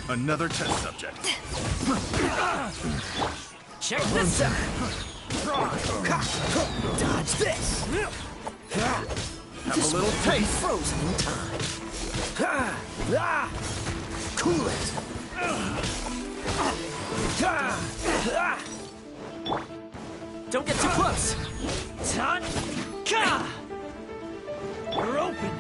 Another test subject. Check this out! Dodge this! Have a little taste. Frozen in time. Cool it! Don't get too close! You're open!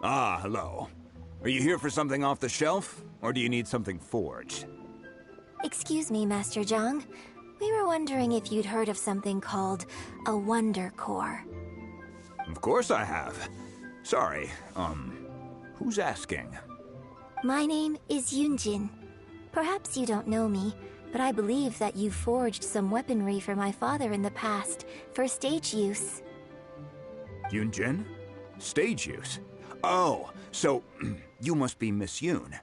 Ah, hello. Are you here for something off the shelf, or do you need something forged? Excuse me, Master Zhang. We were wondering if you'd heard of something called a Wonder Core. Of course I have. Sorry, who's asking? My name is Yunjin. Perhaps you don't know me, but I believe that you forged some weaponry for my father in the past, for stage use. Yunjin? Stage use? Oh, so you must be Miss Yoon.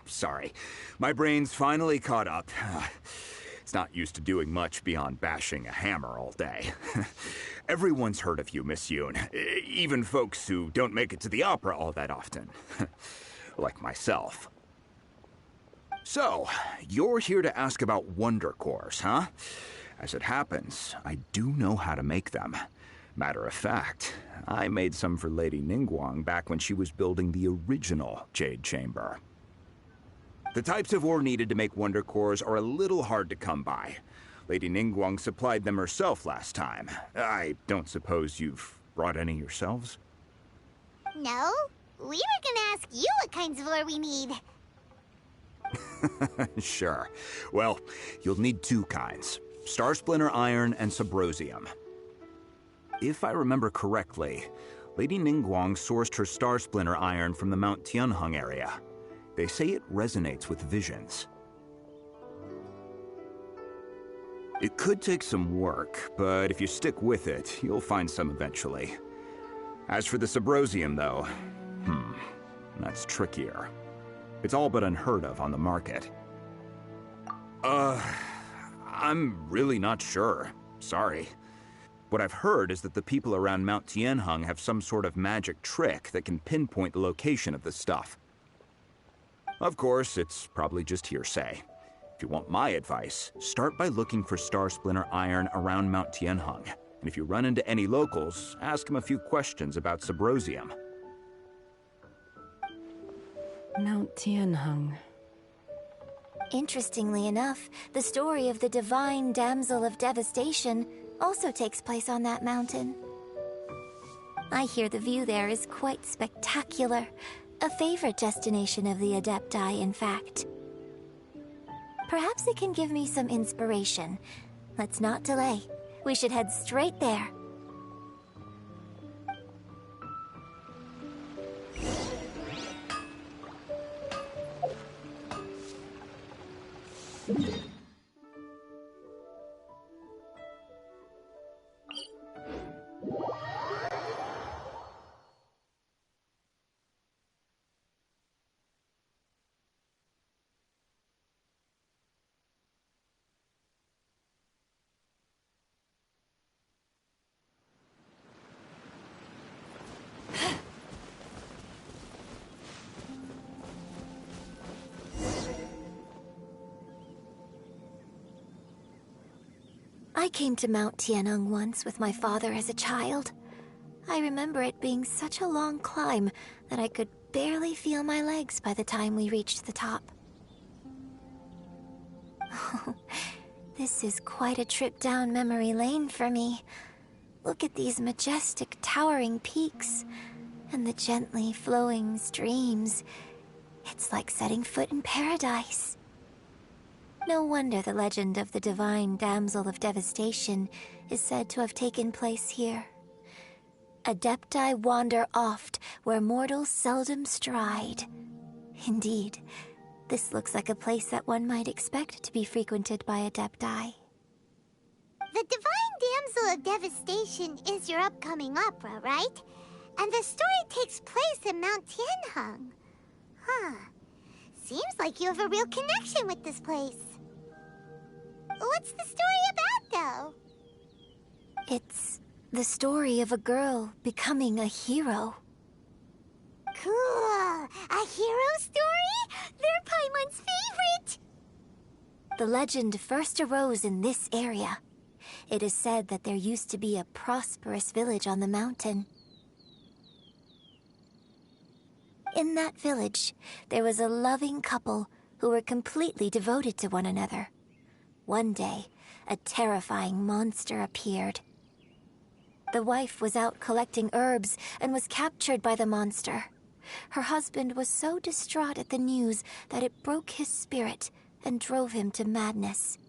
Sorry, my brain's finally caught up. It's not used to doing much beyond bashing a hammer all day. Everyone's heard of you, Miss Yoon. Even folks who don't make it to the opera all that often. Like myself. So, you're here to ask about Wonder Cores, huh? As it happens, I do know how to make them. Matter of fact, I made some for Lady Ningguang back when she was building the original Jade Chamber. The types of ore needed to make Wonder Cores are a little hard to come by. Lady Ningguang supplied them herself last time. I don't suppose you've brought any yourselves? No, we were gonna ask you what kinds of ore we need. Sure. Well, you'll need two kinds. Star Splinter Iron and Subrosium. If I remember correctly, Lady Ningguang sourced her Star Splinter Iron from the Mount Tianheng area. They say it resonates with visions. It could take some work, but if you stick with it, you'll find some eventually. As for the Subrosium, though, that's trickier. It's all but unheard of on the market. I'm really not sure. Sorry. What I've heard is that the people around Mount Tianheng have some sort of magic trick that can pinpoint the location of the stuff. Of course, it's probably just hearsay. If you want my advice, start by looking for Star Splinter Iron around Mount Tianheng. And if you run into any locals, ask them a few questions about Subrosium. Mount Tianheng. Interestingly enough, the story of the divine damsel of devastation also takes place on that mountain. I hear the view there is quite spectacular. A favorite destination of the Adepti, in fact. Perhaps it can give me some inspiration. Let's not delay. We should head straight there. I came to Mount Tianeng once with my father as a child. I remember it being such a long climb that I could barely feel my legs by the time we reached the top. This is quite a trip down memory lane for me. Look at these majestic, towering peaks and the gently flowing streams. It's like setting foot in paradise. No wonder the legend of the divine damsel of devastation is said to have taken place here. Adepti wander oft where mortals seldom stride. Indeed, this looks like a place that one might expect to be frequented by Adepti. The Divine Damsel of Devastation is your upcoming opera, right? And the story takes place in Mount Tianheng. Huh. Seems like you have a real connection with this place. What's the story about, though? It's the story of a girl becoming a hero. Cool. A hero story? They're Paimon's favorite! The legend first arose in this area. It is said that there used to be a prosperous village on the mountain. In that village, there was a loving couple who were completely devoted to one another. One day, a terrifying monster appeared. The wife was out collecting herbs and was captured by the monster. Her husband was so distraught at the news that it broke his spirit and drove him to madness.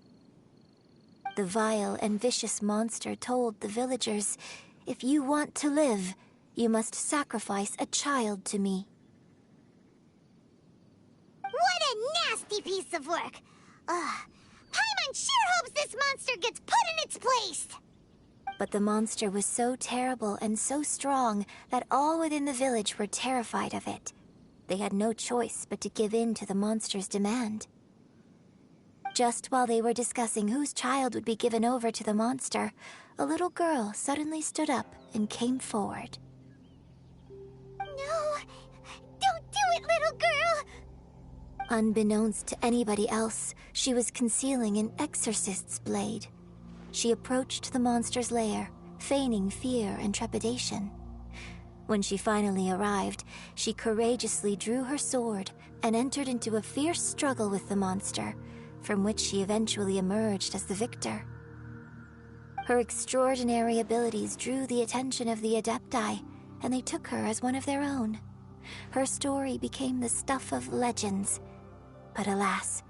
The vile and vicious monster told the villagers, "If you want to live, you must sacrifice a child to me." What a nasty piece of work! Paimon sure hopes this monster gets put in its place! But the monster was so terrible and so strong that all within the village were terrified of it. They had no choice but to give in to the monster's demand. Just while they were discussing whose child would be given over to the monster, a little girl suddenly stood up and came forward. No! Don't do it, little girl! Unbeknownst to anybody else, she was concealing an exorcist's blade. She approached the monster's lair, feigning fear and trepidation. When she finally arrived, she courageously drew her sword and entered into a fierce struggle with the monster, from which she eventually emerged as the victor. Her extraordinary abilities drew the attention of the Adepti, and they took her as one of their own. Her story became the stuff of legends. But alas,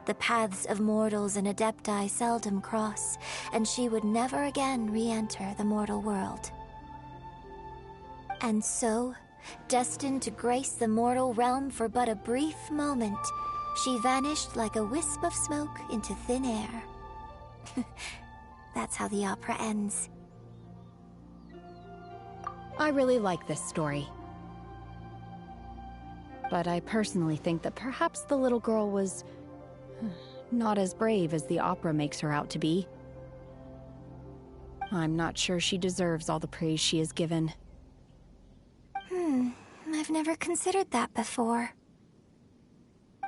the paths of mortals and Adepti seldom cross, and she would never again re-enter the mortal world. And so, destined to grace the mortal realm for but a brief moment, she vanished like a wisp of smoke into thin air. That's how the opera ends. I really like this story. But I personally think that perhaps the little girl was not as brave as the opera makes her out to be. I'm not sure she deserves all the praise she is given. I've never considered that before.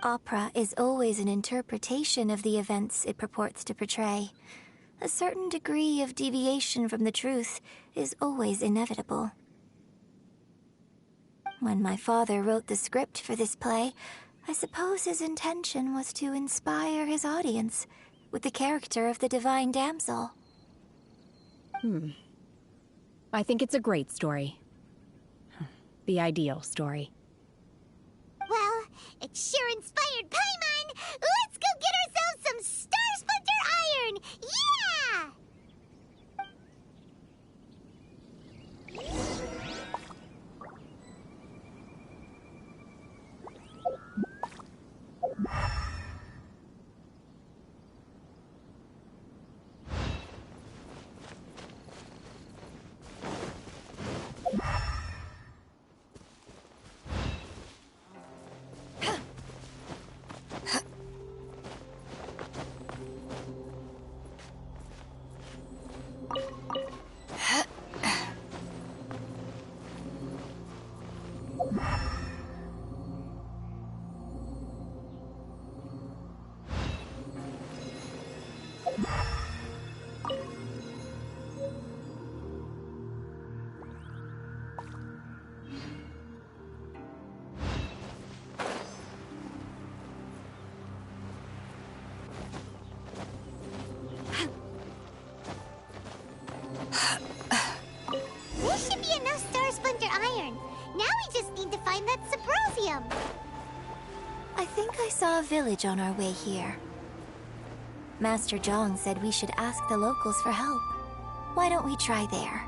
Opera is always an interpretation of the events it purports to portray. A certain degree of deviation from the truth is always inevitable. When my father wrote the script for this play, I suppose his intention was to inspire his audience with the character of the Divine Damsel. I think it's a great story. The ideal story. Well, it sure inspired Paimon! Let's go get ourselves some Star Splinter Iron! Yeah! find that Sybrosium. I think I saw a village on our way here. Master Zhang said we should ask the locals for help. Why don't we try there?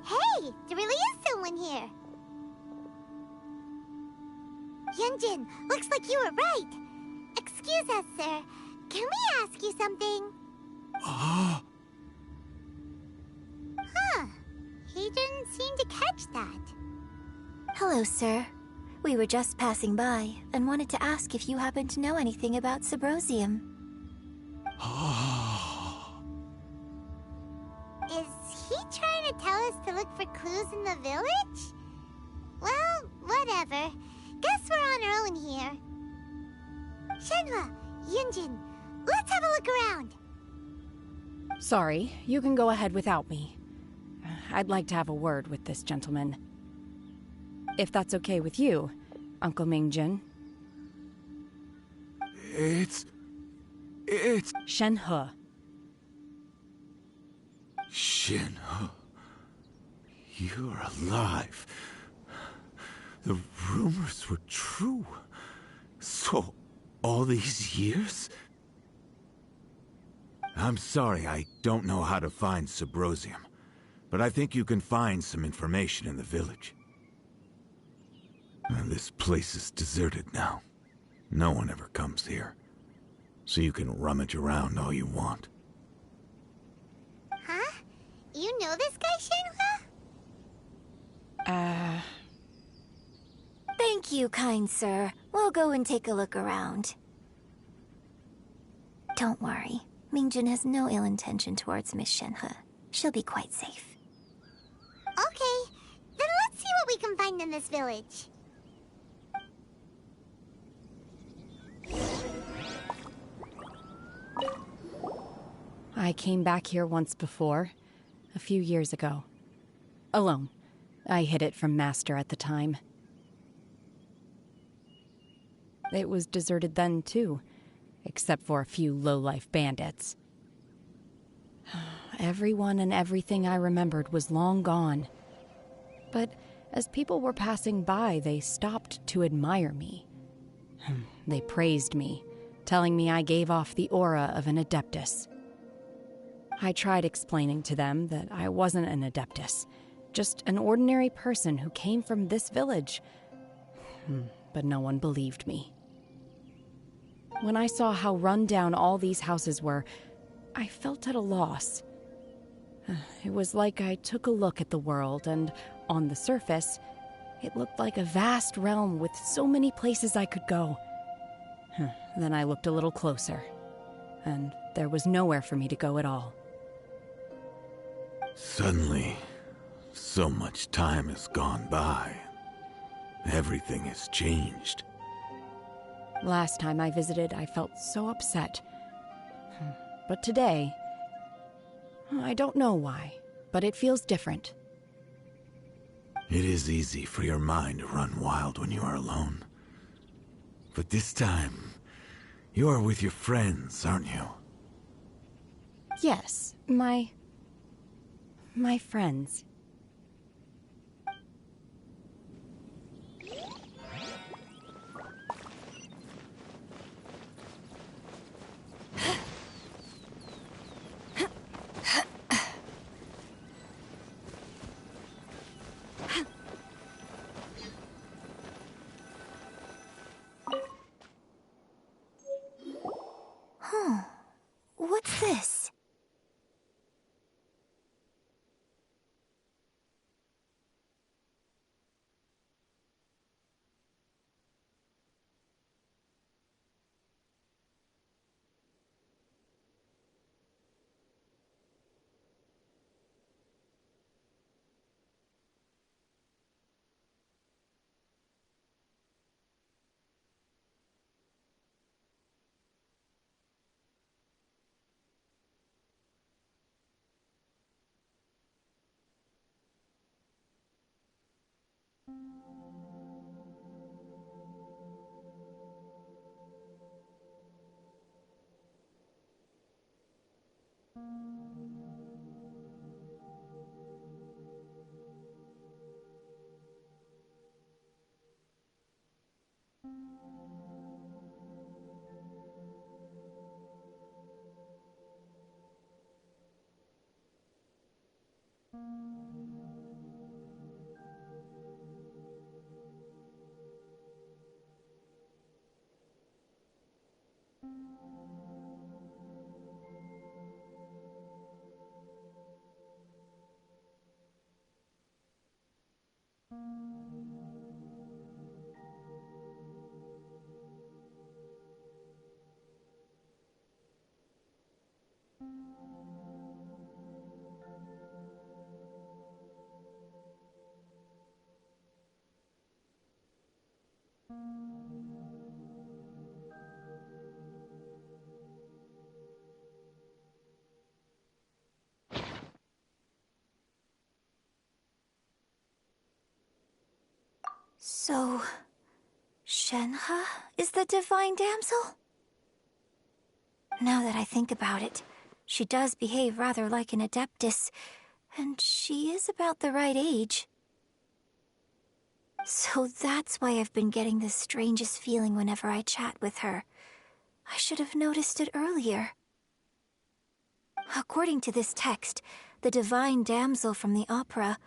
Hey, there really is someone here. Yunjin, looks like you were right. Excuse us, sir. Can we ask you something? Huh. He didn't seem to catch that. Hello, sir. We were just passing by and wanted to ask if you happen to know anything about Sybrosium. Is he trying to tell us to look for clues in the village? Well, whatever. Guess we're on our own here. Shenhua, Yunjin, let's have a look around. Sorry, you can go ahead without me. I'd like to have a word with this gentleman. If that's okay with you, Uncle Mingjin. It's... Shenhe. Shenhe. You're alive. The rumors were true. So, all these years? I'm sorry, I don't know how to find Sybrosium, but I think you can find some information in the village. And this place is deserted now. No one ever comes here. So you can rummage around all you want. Huh? You know this guy, Shenhua? Thank you, kind sir. We'll go and take a look around. Don't worry. Mingjin has no ill intention towards Miss Shenhe. She'll be quite safe. Okay, then let's see what we can find in this village. I came back here once before, a few years ago. Alone. I hid it from Master at the time. It was deserted then, too, except for a few low-life bandits. Everyone and everything I remembered was long gone. But as people were passing by, they stopped to admire me. They praised me, telling me I gave off the aura of an Adeptus. I tried explaining to them that I wasn't an Adeptus, just an ordinary person who came from this village. But no one believed me. When I saw how run down all these houses were, I felt at a loss. It was like I took a look at the world, and on the surface, it looked like a vast realm with so many places I could go. Then I looked a little closer, and there was nowhere for me to go at all. Suddenly, so much time has gone by. Everything has changed. Last time I visited, I felt so upset. But today, I don't know why, but it feels different. It is easy for your mind to run wild when you are alone. But this time, you are with your friends, aren't you? Yes, my friends. What's this? So, Shenhe is the divine damsel? Now that I think about it, she does behave rather like an adeptus, and she is about the right age. So that's why I've been getting the strangest feeling whenever I chat with her. I should have noticed it earlier. According to this text, the divine damsel from the opera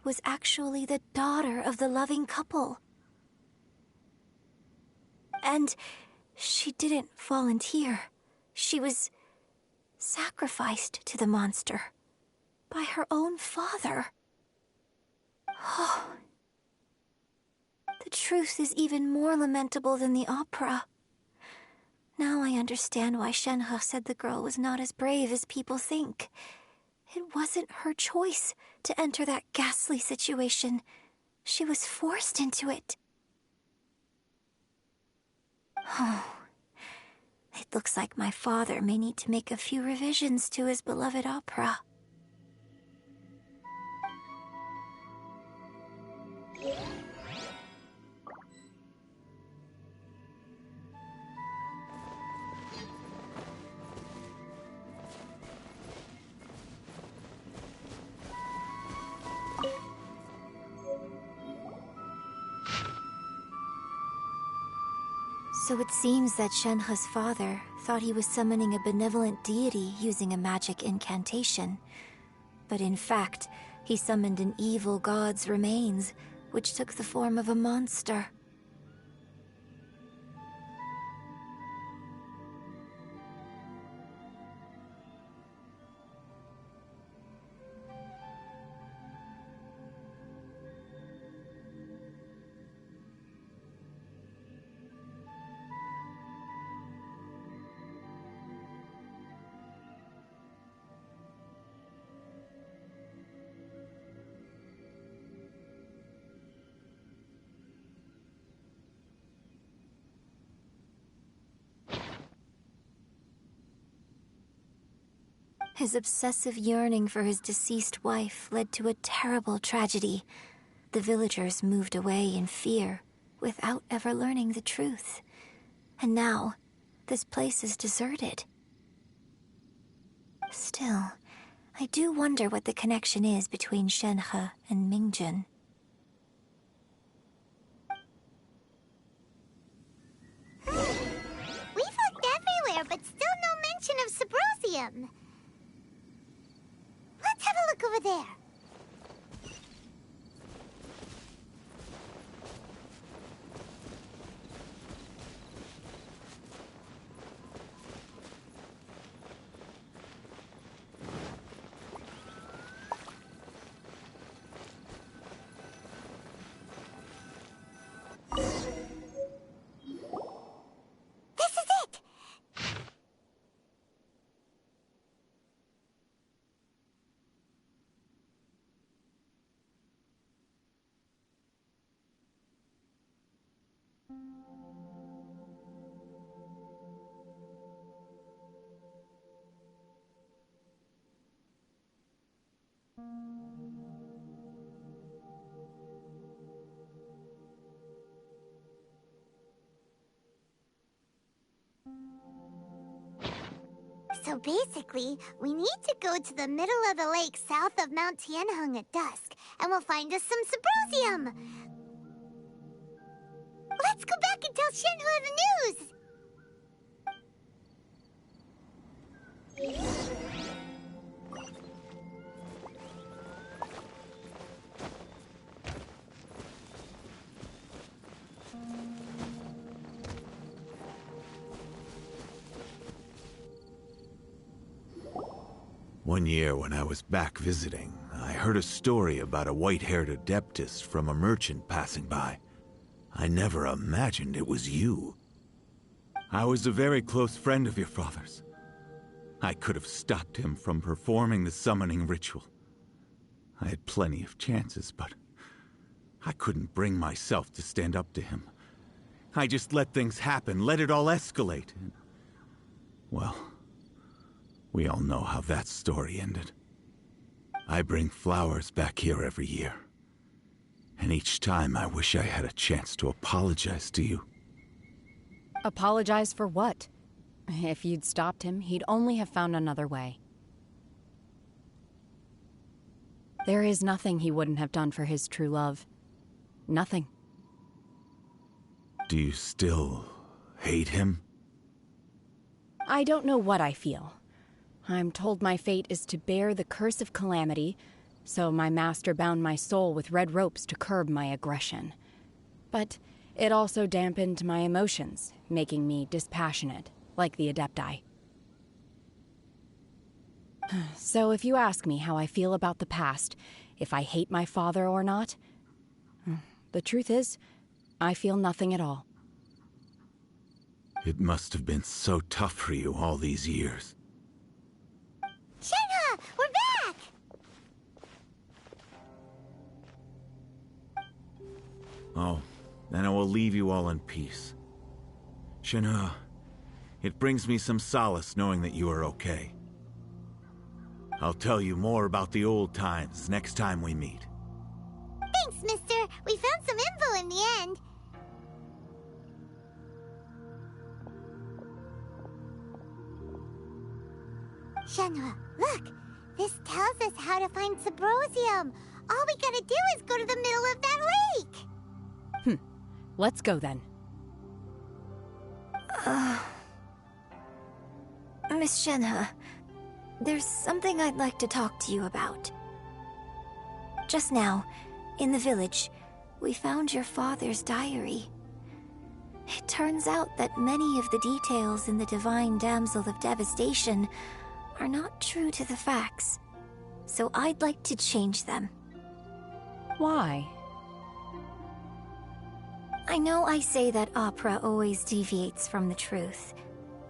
was actually the daughter of the loving couple. And she didn't volunteer. She was sacrificed to the monster by her own father. Oh, the truth is even more lamentable than the opera. Now I understand why Shenhe said the girl was not as brave as people think. It wasn't her choice to enter that ghastly situation. She was forced into it. Oh, it looks like my father may need to make a few revisions to his beloved opera. So it seems that Shenhe's father thought he was summoning a benevolent deity using a magic incantation. But in fact, he summoned an evil god's remains, which took the form of a monster. His obsessive yearning for his deceased wife led to a terrible tragedy. The villagers moved away in fear, without ever learning the truth. And now, this place is deserted. Still, I do wonder what the connection is between Shenhe and Mingjun. We've looked everywhere, but still no mention of Symposium. Let's have a look over there. This is it! So basically, we need to go to the middle of the lake south of Mount Tianheng at dusk, and we'll find us some Symposium. Let's go back and tell Shenhe the news! One year when I was back visiting, I heard a story about a white-haired adeptus from a merchant passing by. I never imagined it was you. I was a very close friend of your father's. I could have stopped him from performing the summoning ritual. I had plenty of chances, but I couldn't bring myself to stand up to him. I just let things happen, let it all escalate. Well, we all know how that story ended. I bring flowers back here every year. And each time I wish I had a chance to apologize to you. Apologize for what? If you'd stopped him, he'd only have found another way. There is nothing he wouldn't have done for his true love. Nothing. Do you still hate him? I don't know what I feel. I'm told my fate is to bear the curse of calamity, so my master bound my soul with red ropes to curb my aggression. But it also dampened my emotions, making me dispassionate, like the Adepti. So if you ask me how I feel about the past, if I hate my father or not, the truth is, I feel nothing at all. It must have been so tough for you all these years. Shenhe, we're back! Oh, then I will leave you all in peace. Shenhe, it brings me some solace knowing that you are okay. I'll tell you more about the old times next time we meet. Thanks, mister. We found some info in the end. Shenhe, look! This tells us how to find Sybrosium. All we gotta do is go to the middle of that lake. Let's go then. Miss Shenhe, there's something I'd like to talk to you about. Just now, in the village, we found your father's diary. It turns out that many of the details in the Divine Damsel of Devastation are not true to the facts, so I'd like to change them. Why? I know I say that opera always deviates from the truth,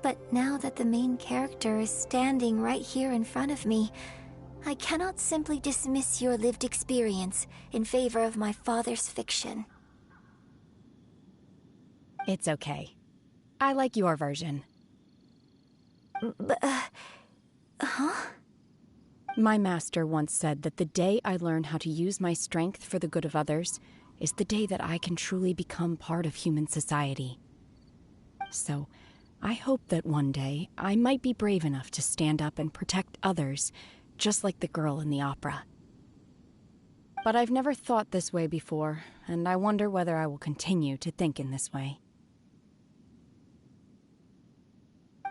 but now that the main character is standing right here in front of me, I cannot simply dismiss your lived experience in favor of my father's fiction. It's okay. I like your version. But, huh? My master once said that the day I learn how to use my strength for the good of others is the day that I can truly become part of human society. So, I hope that one day I might be brave enough to stand up and protect others, just like the girl in the opera. But I've never thought this way before, and I wonder whether I will continue to think in this way.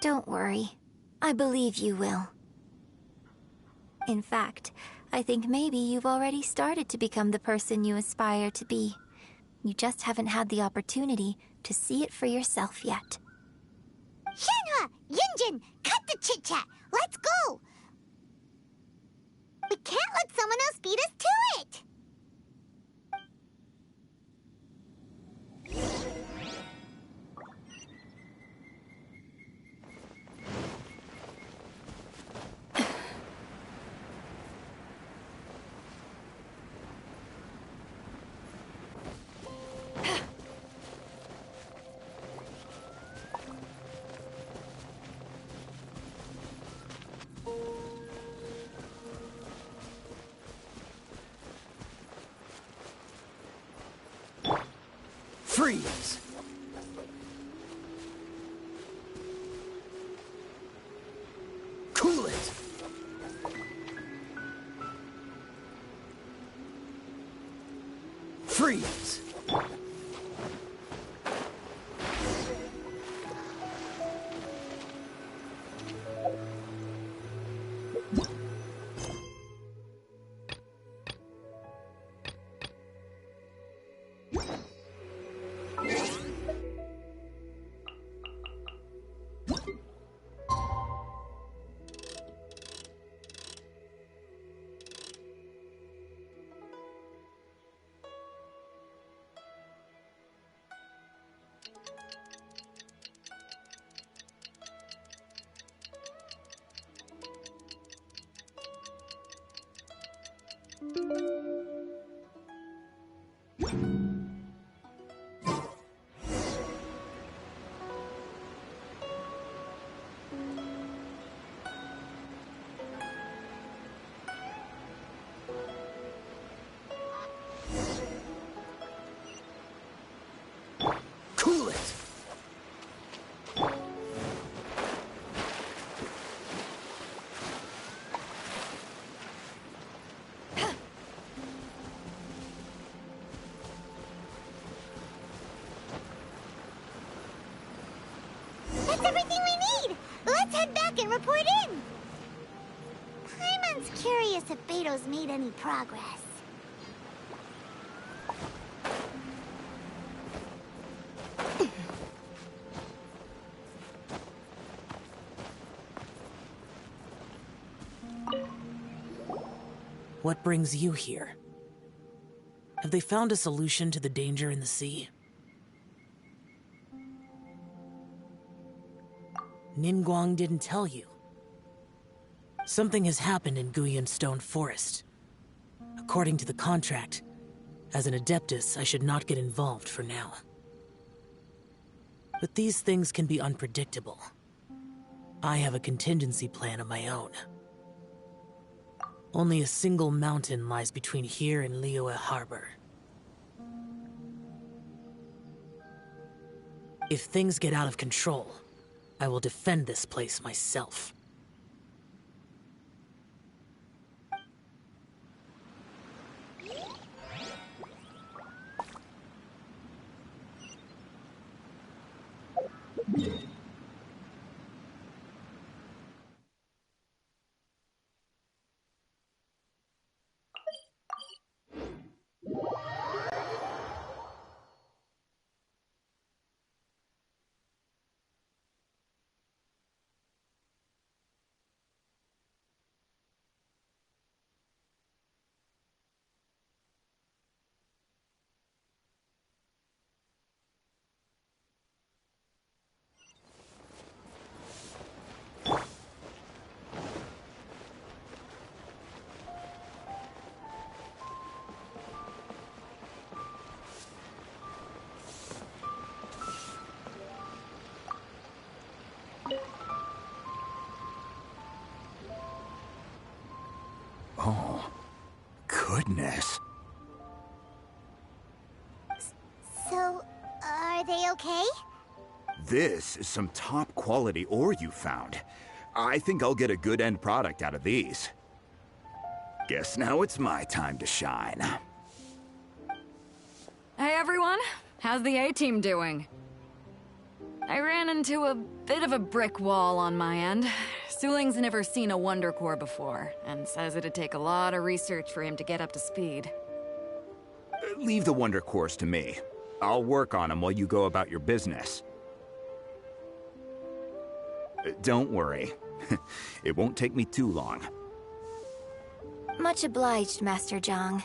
Don't worry. I believe you will. In fact, I think maybe you've already started to become the person you aspire to be. You just haven't had the opportunity to see it for yourself yet. Shenhe! Yunjin! Cut the chit-chat! Let's go! We can't let someone else beat us to it! Freeze! Cool it! Freeze! can report in. Paimon's curious if Beto's made any progress. What brings you here? Have they found a solution to the danger in the sea? Ningguang didn't tell you. Something has happened in Guyan Stone Forest. According to the contract, as an Adeptus, I should not get involved for now. But these things can be unpredictable. I have a contingency plan of my own. Only a single mountain lies between here and Liyue Harbor. If things get out of control, I will defend this place myself. Oh, goodness. So, are they okay? This is some top quality ore you found. I think I'll get a good end product out of these. Guess now it's my time to shine. Hey everyone, how's the A-team doing? I ran into a bit of a brick wall on my end. Suling's never seen a Wonder Core before, and says it'd take a lot of research for him to get up to speed. Leave the Wonder Cores to me. I'll work on them while you go about your business. Don't worry. It won't take me too long. Much obliged, Master Zhang.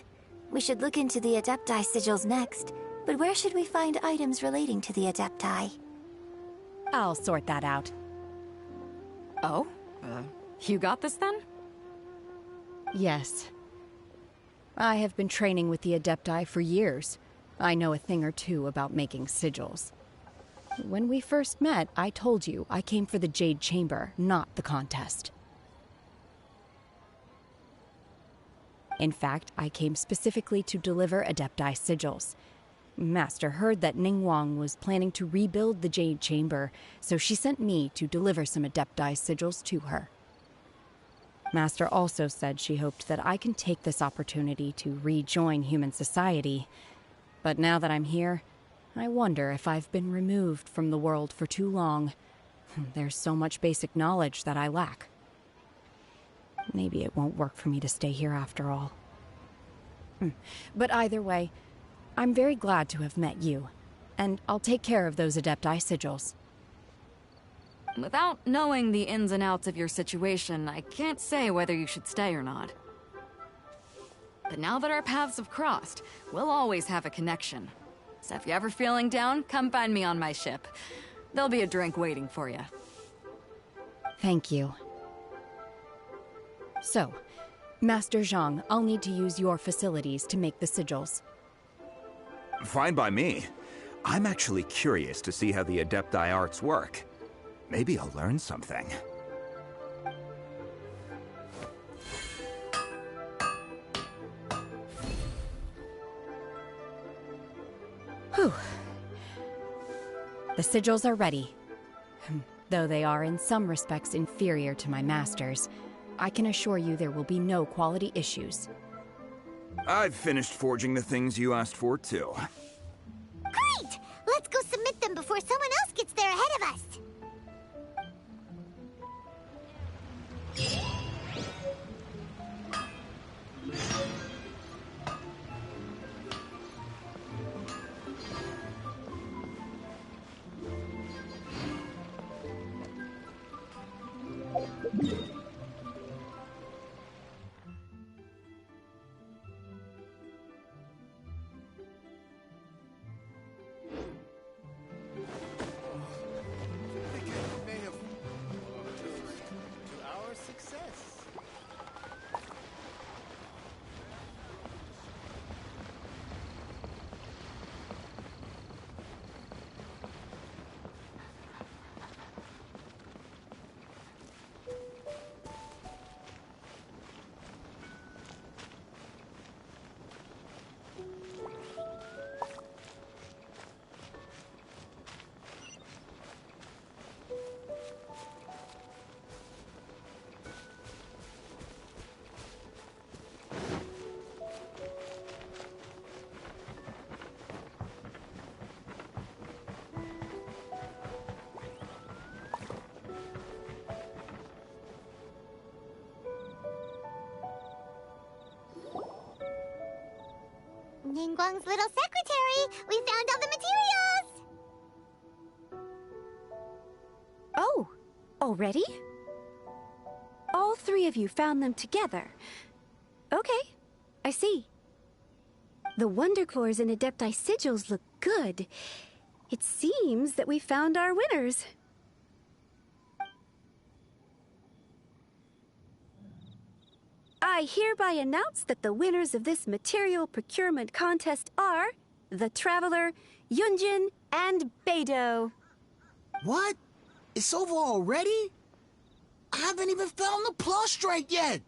We should look into the Adepti sigils next, but where should we find items relating to the Adepti? I'll sort that out. Oh? You got this then? Yes. I have been training with the Adepti for years. I know a thing or two about making sigils. When we first met, I told you I came for the Jade Chamber, not the contest. In fact, I came specifically to deliver Adepti sigils. Master heard that Ningguang was planning to rebuild the Jade Chamber, so she sent me to deliver some Adepti sigils to her. Master also said she hoped that I can take this opportunity to rejoin human society. But now that I'm here, I wonder if I've been removed from the world for too long. There's so much basic knowledge that I lack. Maybe it won't work for me to stay here after all. But either way, I'm very glad to have met you, and I'll take care of those Adepti sigils. Without knowing the ins and outs of your situation, I can't say whether you should stay or not. But now that our paths have crossed, we'll always have a connection. So if you're ever feeling down, come find me on my ship. There'll be a drink waiting for you. Thank you. So, Master Zhang, I'll need to use your facilities to make the sigils. Fine by me. I'm actually curious to see how the Adepti arts work. Maybe I'll learn something. Whew. The sigils are ready. Though they are in some respects inferior to my master's, I can assure you there will be no quality issues. I've finished forging the things you asked for, too. Great! Let's go submit them before someone else gets there ahead of us. Ningguang's little secretary! We found all the materials! Oh, already? All three of you found them together. Okay, I see. The Wonder Cores and Adepti sigils look good. It seems that we found our winners. I hereby announce that the winners of this material procurement contest are the Traveler, Yunjin, and Beidou. What? It's over already? I haven't even found the prostrate yet!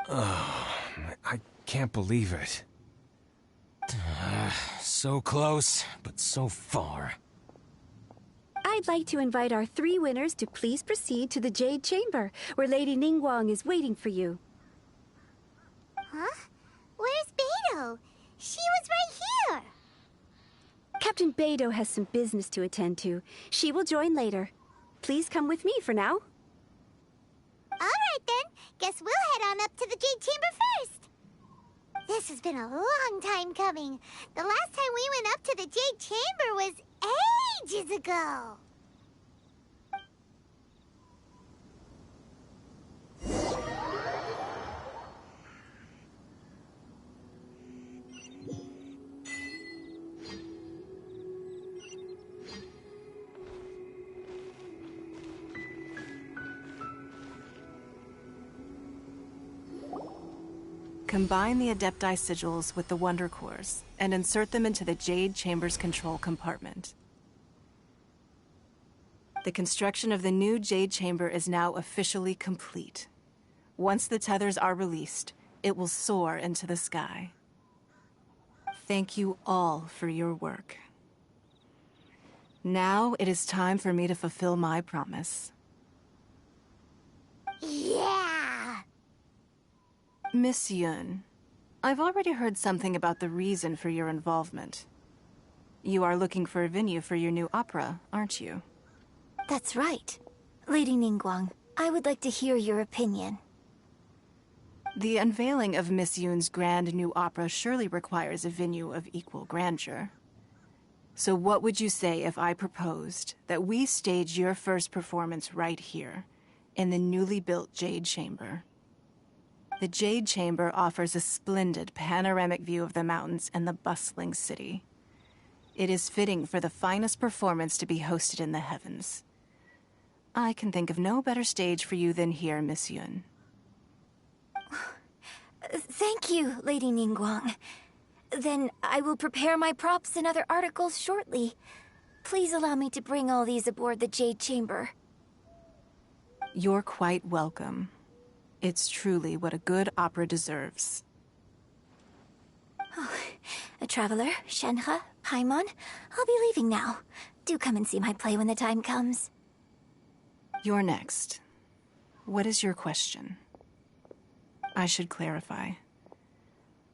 I can't believe it. So close, but so far. I'd like to invite our three winners to please proceed to the Jade Chamber, where Lady Ningguang is waiting for you. Huh? Where's Beidou? She was right here! Captain Beidou has some business to attend to. She will join later. Please come with me for now. Alright then, guess we'll head on up to the Jade Chamber first. This has been a long time coming. The last time we went up to the Jade Chamber was ages ago. Combine the Adepti sigils with the Wonder Cores and insert them into the Jade Chamber's control compartment. The construction of the new Jade Chamber is now officially complete. Once the tethers are released, it will soar into the sky. Thank you all for your work. Now it is time for me to fulfill my promise. Yeah! Miss Yun, I've already heard something about the reason for your involvement. You are looking for a venue for your new opera, aren't you? That's right. Lady Ningguang, I would like to hear your opinion. The unveiling of Miss Yun's grand new opera surely requires a venue of equal grandeur. So what would you say if I proposed that we stage your first performance right here, in the newly built Jade Chamber? The Jade Chamber offers a splendid panoramic view of the mountains and the bustling city. It is fitting for the finest performance to be hosted in the heavens. I can think of no better stage for you than here, Miss Yun. Thank you, Lady Ningguang. Then I will prepare my props and other articles shortly. Please allow me to bring all these aboard the Jade Chamber. You're quite welcome. It's truly what a good opera deserves. Oh, a traveler, Shenhe, Paimon, I'll be leaving now. Do come and see my play when the time comes. You're next. What is your question? I should clarify.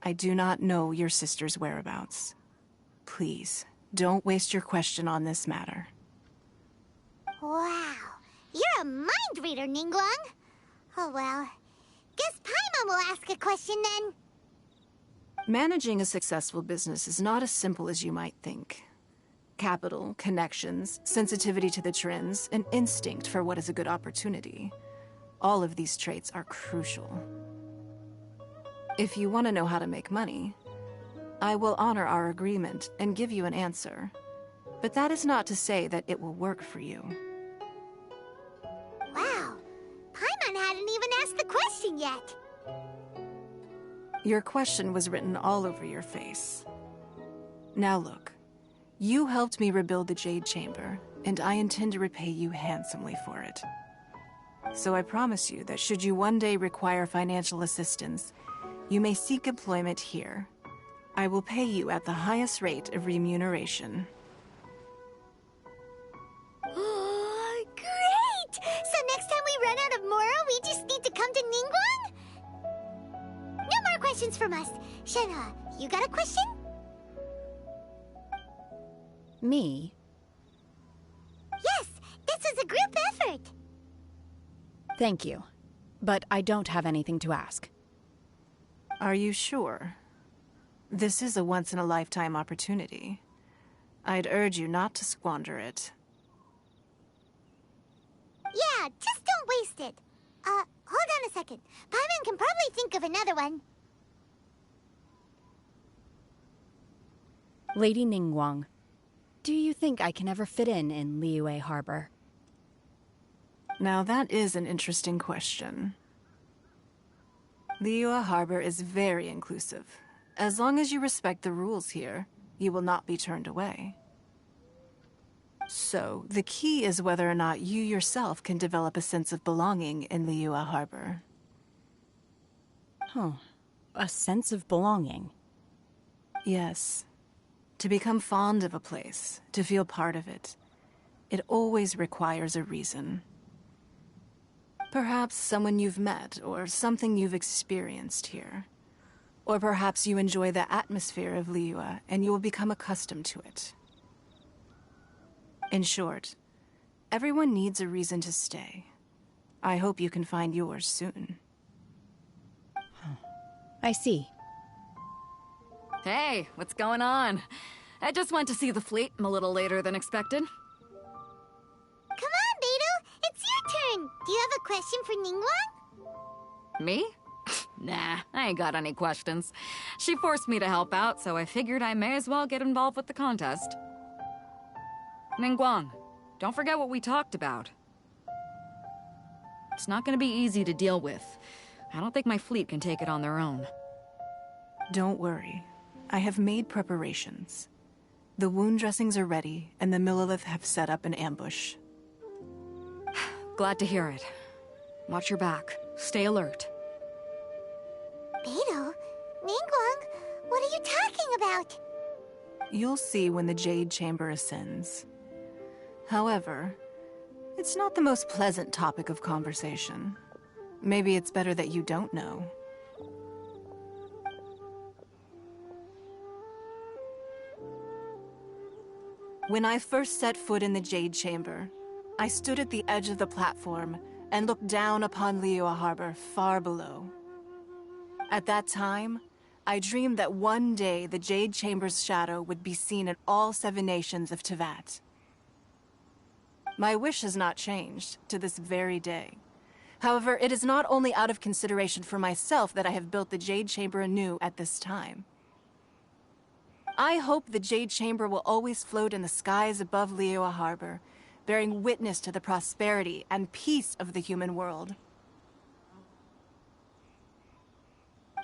I do not know your sister's whereabouts. Please, don't waste your question on this matter. Wow, you're a mind reader, Ningguang. Oh well, guess Paimon will ask a question then. Managing a successful business is not as simple as you might think. Capital, connections, sensitivity to the trends, and instinct for what is a good opportunity. all of these traits are crucial. If you want to know how to make money, I will honor our agreement and give you an answer. But that is not to say that it will work for you. Wow. Paimon hadn't even asked the question yet. Your question was written all over your face. Now look, you helped me rebuild the Jade Chamber, and I intend to repay you handsomely for it. So I promise you that should you one day require financial assistance, you may seek employment here. I will pay you at the highest rate of remuneration. Oh, great! So next time we run out of Moro, we just need to come to Ningguang? No more questions from us. Shenhe, you got a question? Me? Yes, this was a group effort. Thank you. But I don't have anything to ask. Are you sure? This is a once-in-a-lifetime opportunity. I'd urge you not to squander it. Yeah, just don't waste it. Hold on a second. Paimon can probably think of another one. Lady Ningguang, do you think I can ever fit in Liyue Harbor? Now that is an interesting question. Liyue Harbor is very inclusive. As long as you respect the rules here, you will not be turned away. So, the key is whether or not you yourself can develop a sense of belonging in Liyue Harbor. Huh. A sense of belonging? Yes. To become fond of a place, to feel part of it, it always requires a reason. Perhaps someone you've met, or something you've experienced here. Or perhaps you enjoy the atmosphere of Liyue, and you will become accustomed to it. In short, everyone needs a reason to stay. I hope you can find yours soon. I see. Hey, what's going on? I just went to see the fleet a little later than expected. Come on, Beidou! It's your turn! Do you have a question for Ningguang? Me? Nah, I ain't got any questions. She forced me to help out, so I figured I may as well get involved with the contest. Ningguang, don't forget what we talked about. It's not gonna be easy to deal with. I don't think my fleet can take it on their own. Don't worry. I have made preparations. The wound dressings are ready, and the Millelith have set up an ambush. Glad to hear it. Watch your back. Stay alert. Beidou? Ningguang? What are you talking about? You'll see when the Jade Chamber ascends. However, it's not the most pleasant topic of conversation. Maybe it's better that you don't know. When I first set foot in the Jade Chamber, I stood at the edge of the platform and looked down upon Liyue Harbor far below. At that time, I dreamed that one day the Jade Chamber's shadow would be seen in all 7 nations of Teyvat. My wish has not changed to this very day. However, it is not only out of consideration for myself that I have built the Jade Chamber anew at this time. I hope the Jade Chamber will always float in the skies above Liyue Harbor, bearing witness to the prosperity and peace of the human world.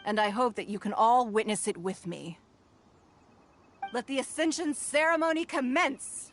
And I hope that you can all witness it with me. Let the Ascension ceremony commence!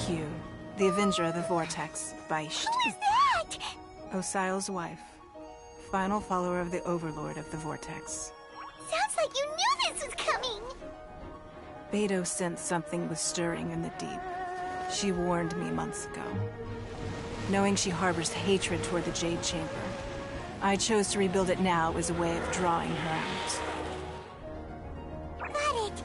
Q, the Avenger of the Vortex, Beisht. Who is that? Osial's wife. Final follower of the Overlord of the Vortex. Sounds like you knew this was coming. Beidou sensed something was stirring in the deep. She warned me months ago. Knowing she harbors hatred toward the Jade Chamber, I chose to rebuild it now as a way of drawing her out. Got it.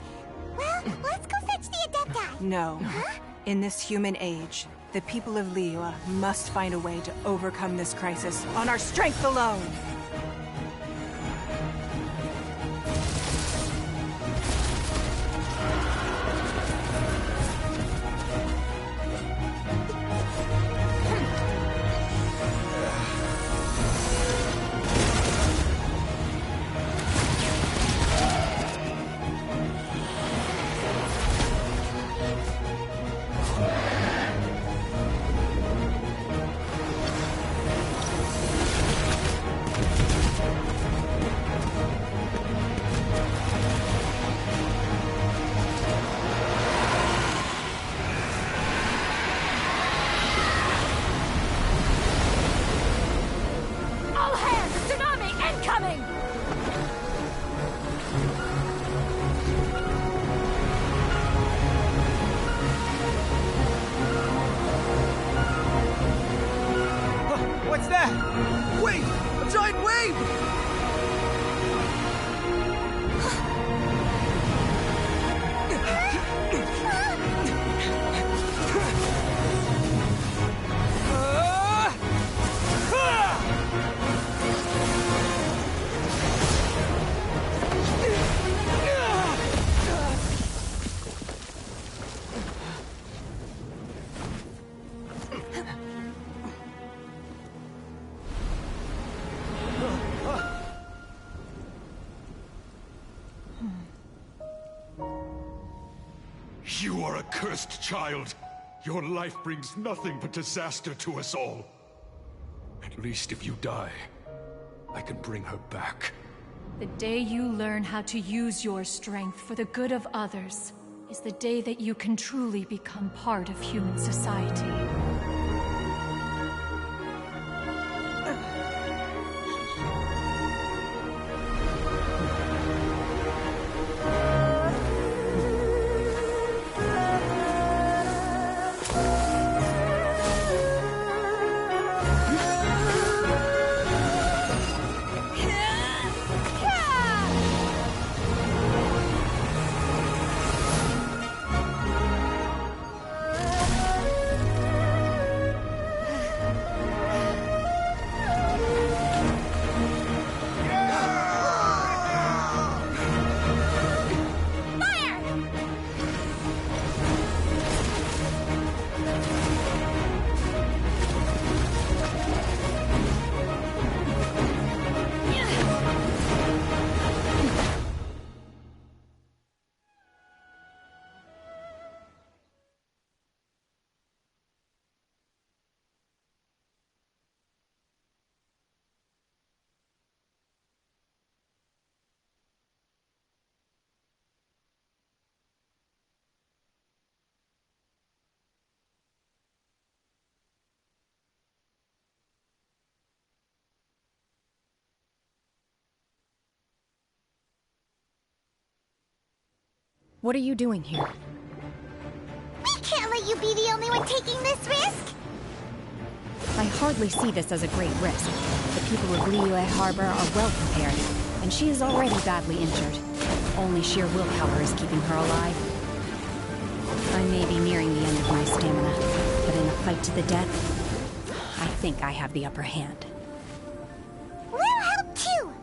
Well, let's go fetch the Adepti. No. Huh? In this human age, the people of Liyue must find a way to overcome this crisis on our strength alone! What's that? Wait! A giant wave! You are a cursed child. Your life brings nothing but disaster to us all. At least if you die, I can bring her back. The day you learn how to use your strength for the good of others is the day that you can truly become part of human society. What are you doing here? We can't let you be the only one taking this risk! I hardly see this as a great risk. The people of Liyue Harbor are well prepared, and she is already badly injured. Only sheer willpower is keeping her alive. I may be nearing the end of my stamina, but in a fight to the death, I think I have the upper hand. We'll help too!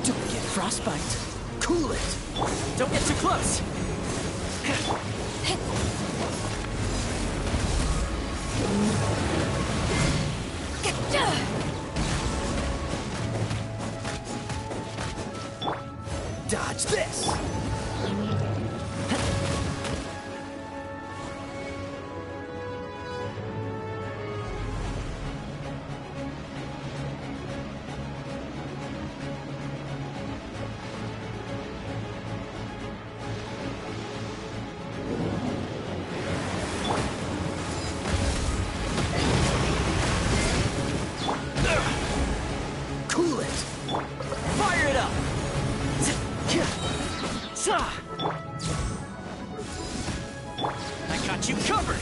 Don't get frostbite. Cool it. Don't get too close. Dodge this. Fire it up! I got you covered!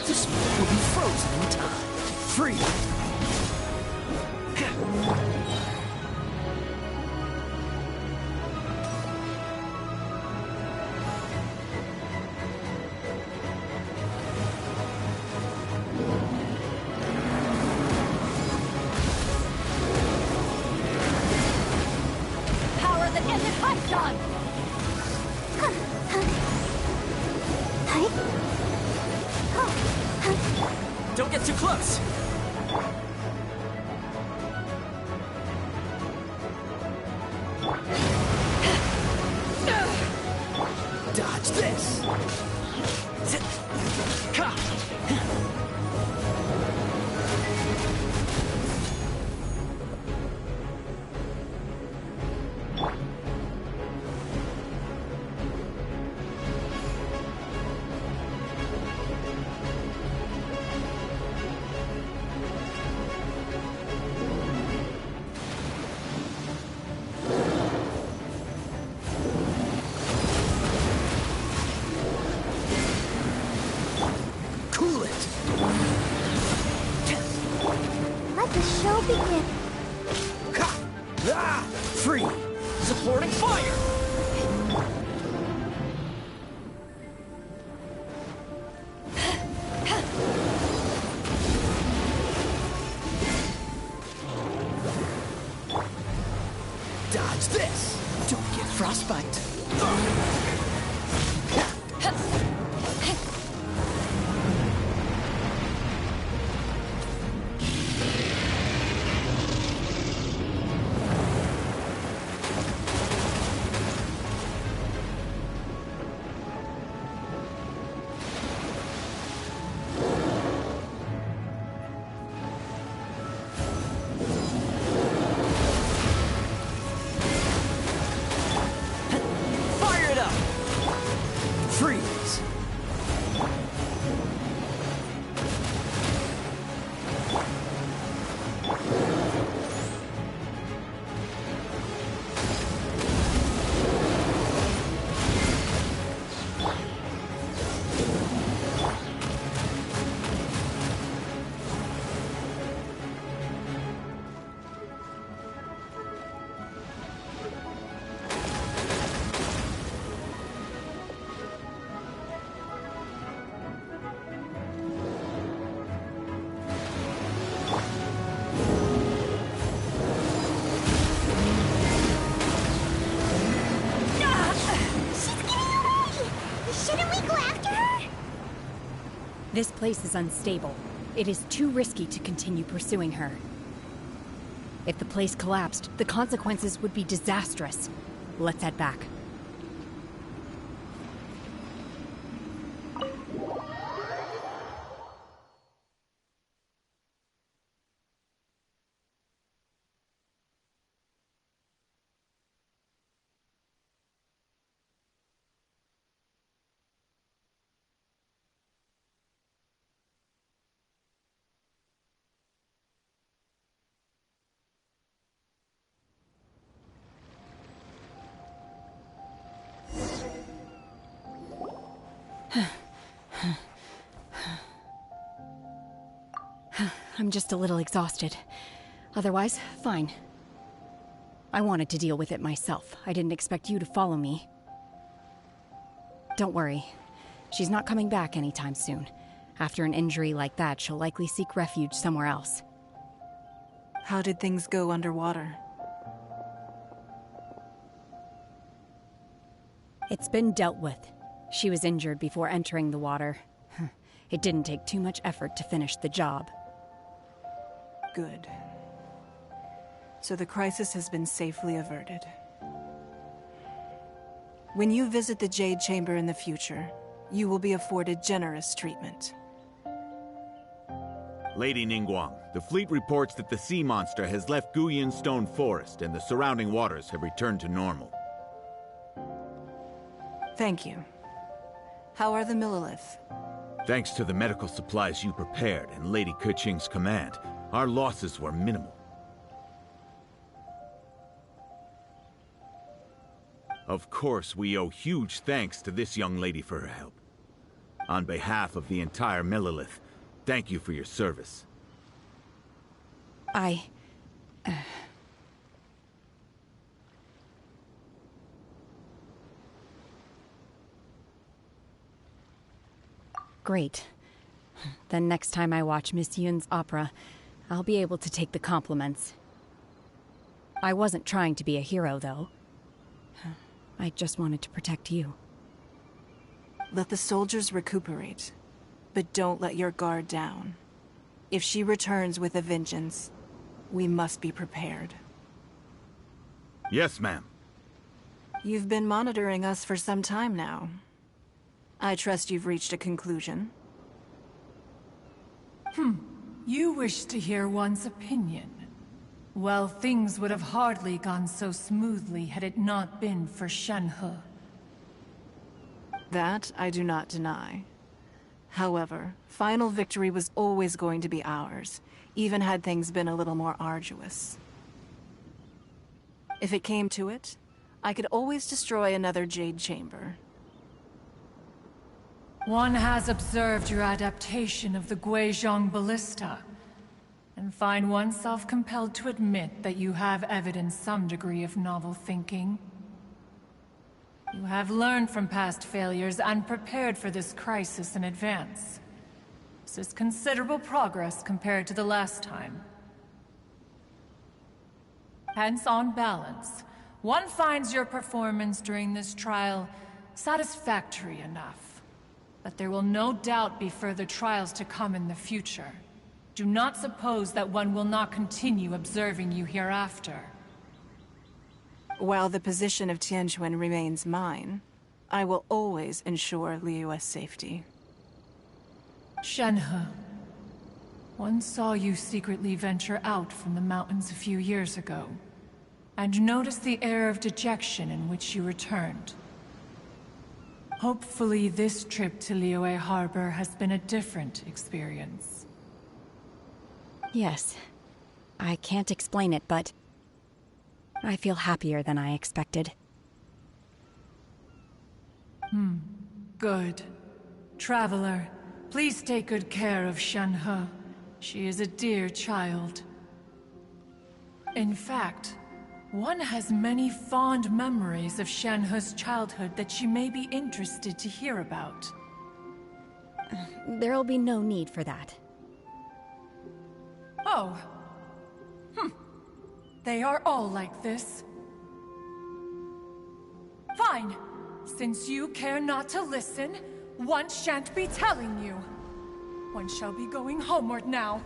This will be frozen in time. Freeze! Don't get too close! Dodge this! Free! Supporting fire! Dodge this! Don't get frostbite! Freeze! This place is unstable. It is too risky to continue pursuing her. If the place collapsed, the consequences would be disastrous. Let's head back. I'm just a little exhausted. Otherwise, fine. I wanted to deal with it myself. I didn't expect you to follow me. Don't worry. She's not coming back anytime soon. After an injury like that, she'll likely seek refuge somewhere else. How did things go underwater? It's been dealt with. She was injured before entering the water. It didn't take too much effort to finish the job. Good. So the crisis has been safely averted. When you visit the Jade Chamber in the future, you will be afforded generous treatment. Lady Ningguang, the fleet reports that the sea monster has left Guyan Stone Forest and the surrounding waters have returned to normal. Thank you. How are the Millilith? Thanks to the medical supplies you prepared and Lady Keqing's command, our losses were minimal. Of course, we owe huge thanks to this young lady for her help. On behalf of the entire Millilith, thank you for your service. Great. Then next time I watch Miss Yun's opera, I'll be able to take the compliments. I wasn't trying to be a hero, though. I just wanted to protect you. Let the soldiers recuperate, but don't let your guard down. If she returns with a vengeance, we must be prepared. Yes, ma'am. You've been monitoring us for some time now. I trust you've reached a conclusion. You wish to hear one's opinion. Well, things would have hardly gone so smoothly had it not been for Shenhe. That I do not deny. However, final victory was always going to be ours, even had things been a little more arduous. If it came to it, I could always destroy another Jade Chamber. One has observed your adaptation of the Guizhong Ballista, and find oneself compelled to admit that you have evidenced some degree of novel thinking. You have learned from past failures and prepared for this crisis in advance. This is considerable progress compared to the last time. Hence, on balance, one finds your performance during this trial satisfactory enough. But there will no doubt be further trials to come in the future. Do not suppose that one will not continue observing you hereafter. While the position of Tianquan remains mine, I will always ensure Liyue's safety. Shenhe, one saw you secretly venture out from the mountains a few years ago, and noticed the air of dejection in which you returned. Hopefully this trip to Liyue Harbor has been a different experience. Yes. I can't explain it, but I feel happier than I expected. Good. Traveler, please take good care of Shenhe. She is a dear child. In fact, one has many fond memories of Shenhe's childhood that she may be interested to hear about. There'll be no need for that. Oh. They are all like this. Fine. Since you care not to listen, one shan't be telling you. One shall be going homeward now.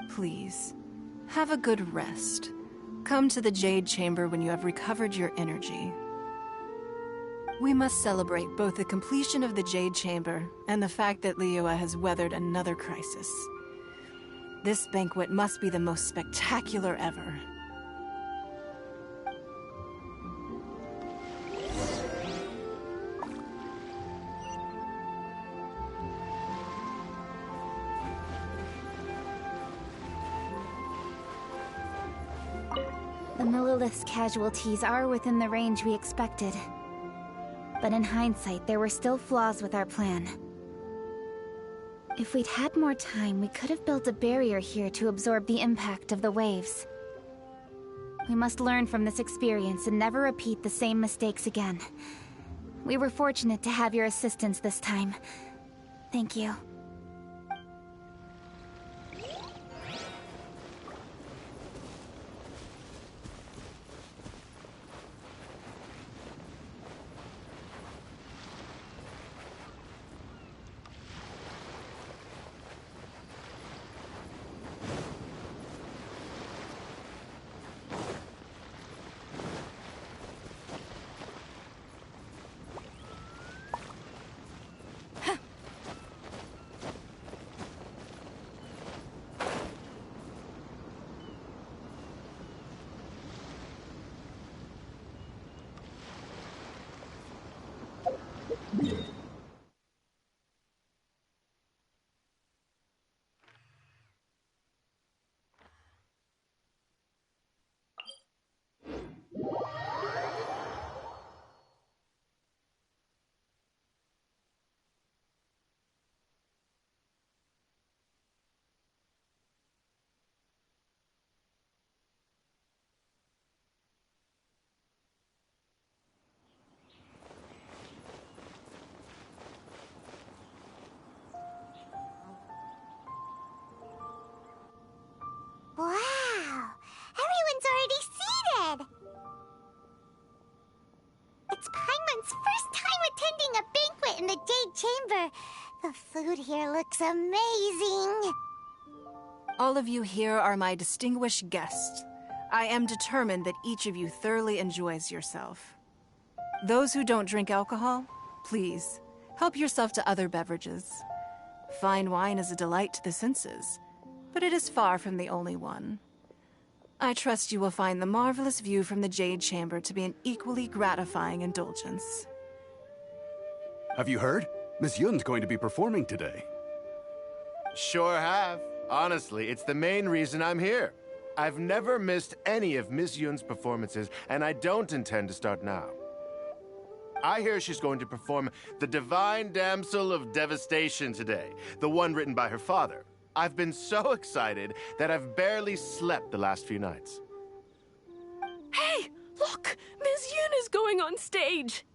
Please, have a good rest. Come to the Jade Chamber when you have recovered your energy. We must celebrate both the completion of the Jade Chamber and the fact that Liyue has weathered another crisis. This banquet must be the most spectacular ever. The Millilith's casualties are within the range we expected. But in hindsight, there were still flaws with our plan. If we'd had more time, we could have built a barrier here to absorb the impact of the waves. We must learn from this experience and never repeat the same mistakes again. We were fortunate to have your assistance this time. Thank you. first time attending a banquet in the Jade Chamber. The food here looks amazing. All of you here are my distinguished guests. I am determined that each of you thoroughly enjoys yourself. Those who don't drink alcohol, please, help yourself to other beverages. Fine wine is a delight to the senses, but it is far from the only one. I trust you will find the marvelous view from the Jade Chamber to be an equally gratifying indulgence. Have you heard? Miss Yun's going to be performing today. Sure have. Honestly, it's the main reason I'm here. I've never missed any of Miss Yun's performances, and I don't intend to start now. I hear she's going to perform The Divine Damsel of Devastation today, the one written by her father. I've been so excited that I've barely slept the last few nights. Hey, look! Miss Yun is going on stage!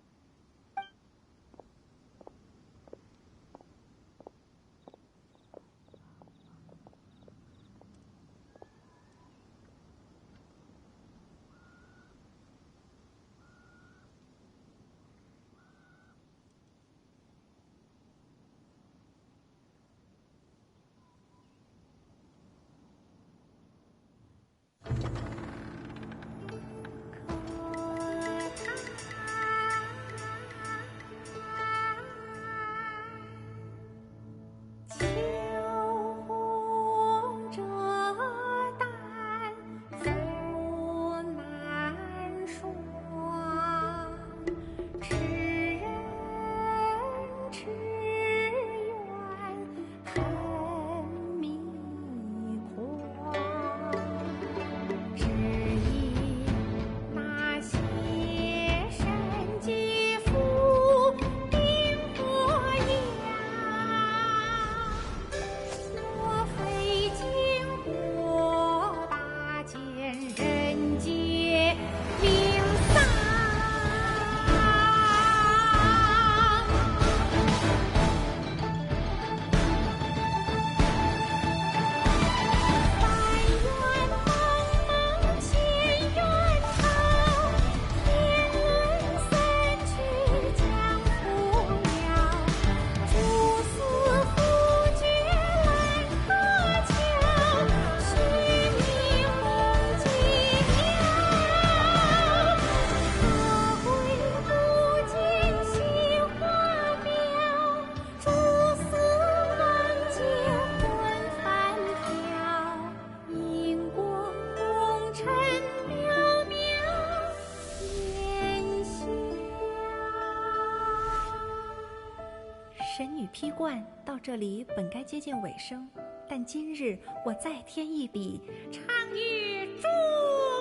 批冠到这里本该接近尾声，但今日我再添一笔，唱与诸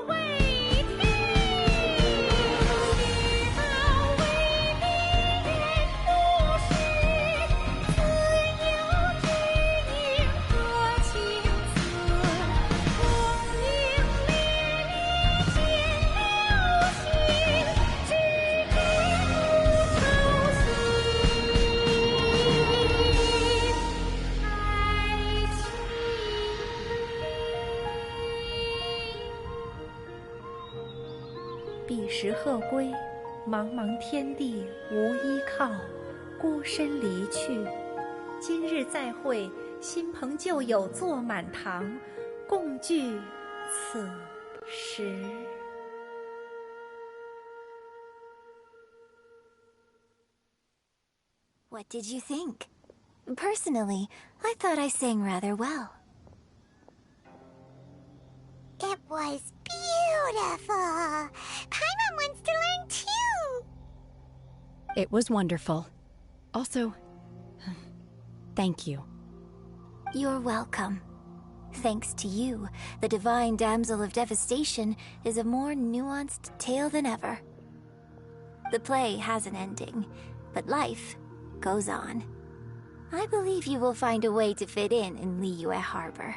位听。彼时鹤归，茫茫天地无依靠，孤身离去。今日再会，新朋旧友坐满堂，共聚此时。What did you think? Personally, I thought I sang rather well. It was beautiful. Paimon wants to learn too. It was wonderful. Also, thank you. You're welcome. Thanks to you, the Divine Damsel of Devastation is a more nuanced tale than ever. The play has an ending, but life goes on. I believe you will find a way to fit in Liyue Harbor.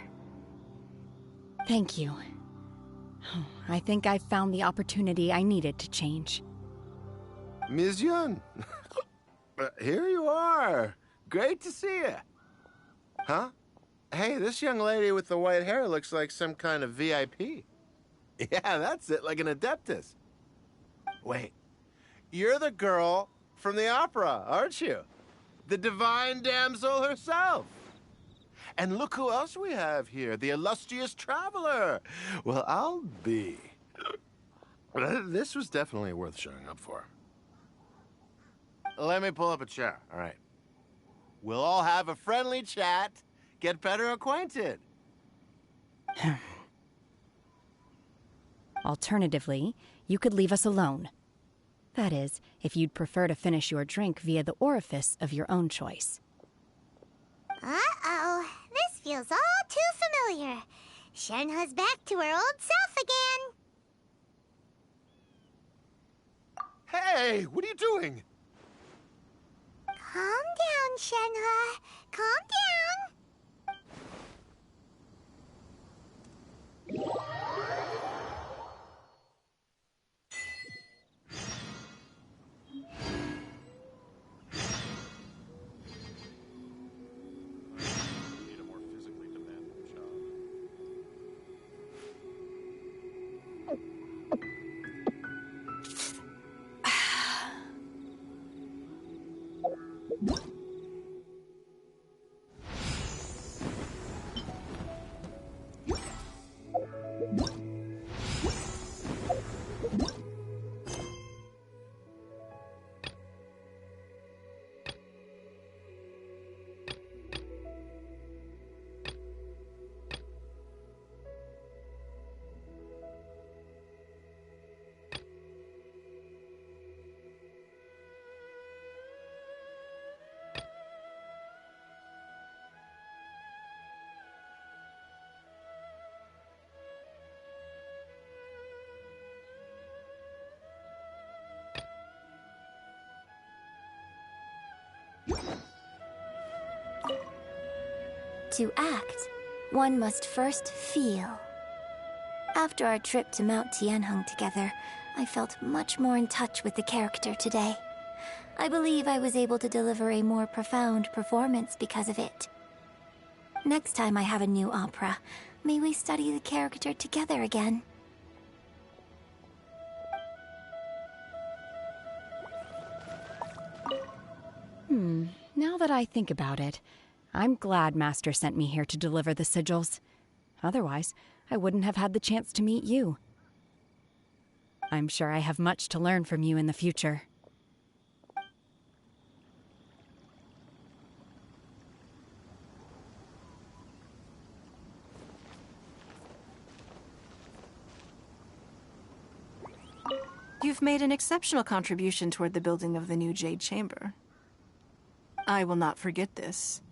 Thank you. I think I've found the opportunity I needed to change. Ms. Yun, here you are. Great to see you. Huh? Hey, this young lady with the white hair looks like some kind of VIP. Yeah, that's it, like an Adeptus. Wait, You're the girl from the opera, aren't you? The divine damsel herself. And look who else we have here, the illustrious traveler. Well, I'll be. This was definitely worth showing up for. Let me pull up a chair, all right? We'll all have a friendly chat, get better acquainted. Alternatively, you could leave us alone. That is, if you'd prefer to finish your drink via the orifice of your own choice. Uh-oh, this feels all too familiar. Shenhe's back to her old self again. Hey, what are you doing? Calm down, Shenhe. Calm down. To act, one must first feel. After our trip to Mount Tianheng together, I felt much more in touch with the character today. I believe I was able to deliver a more profound performance because of it. Next time I have a new opera, may we study the character together again. Now that I think about it, I'm glad Master sent me here to deliver the sigils. Otherwise, I wouldn't have had the chance to meet you. I'm sure I have much to learn from you in the future. You've made an exceptional contribution toward the building of the new Jade Chamber. I will not forget this.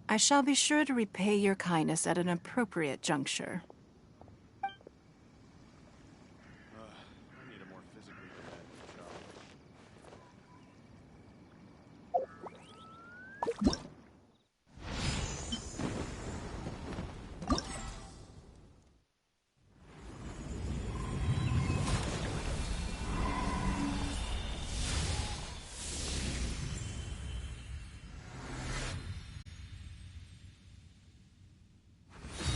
I shall be sure to repay your kindness at an appropriate juncture.